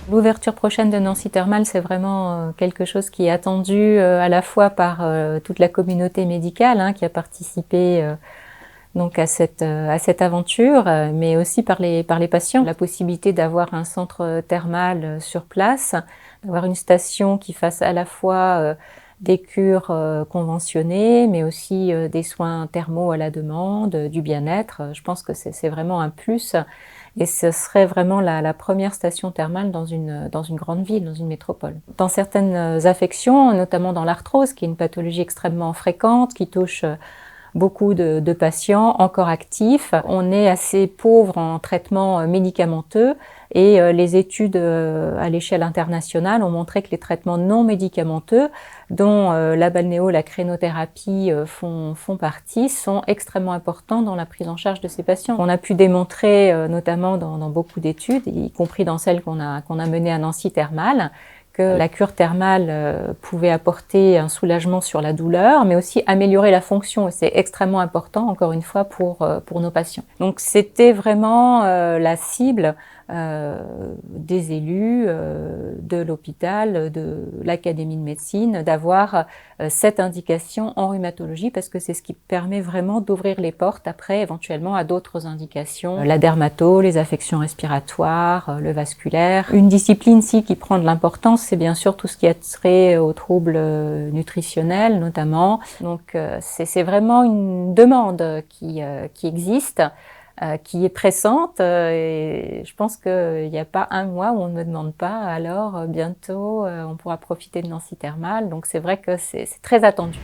L'ouverture prochaine de Nancy Thermal, c'est vraiment quelque chose qui est attendu à la fois par toute la communauté médicale qui a participé donc à cette aventure, mais aussi par les patients. La possibilité d'avoir un centre thermal sur place, d'avoir une station qui fasse à la fois des cures conventionnées, mais aussi des soins thermaux à la demande, du bien-être. Je pense que c'est vraiment un plus. Et ce serait vraiment la première station thermale dans une grande ville, dans une métropole. Dans certaines affections, notamment dans l'arthrose, qui est une pathologie extrêmement fréquente, qui touche beaucoup de patients encore actifs, on est assez pauvre en traitements médicamenteux et les études à l'échelle internationale ont montré que les traitements non médicamenteux, dont la balnéo, la crénothérapie font partie, sont extrêmement importants dans la prise en charge de ces patients. On a pu démontrer, notamment dans beaucoup d'études, y compris dans celles qu'on a menées à Nancy Thermal, que la cure thermale pouvait apporter un soulagement sur la douleur, mais aussi améliorer la fonction. Et c'est extrêmement important, encore une fois, pour nos patients. Donc c'était vraiment la cible des élus, de l'hôpital, de l'Académie de médecine, d'avoir cette indication en rhumatologie, parce que c'est ce qui permet vraiment d'ouvrir les portes après, éventuellement, à d'autres indications. La dermato, les affections respiratoires, le vasculaire. Une discipline, qui prend de l'importance, c'est bien sûr tout ce qui a trait aux troubles nutritionnels, notamment. Donc, c'est vraiment une demande qui existe, qui est pressante, et je pense qu'il n'y a pas un mois où on ne me demande pas, alors bientôt on pourra profiter de Nancy Thermal, donc c'est vrai que c'est très attendu.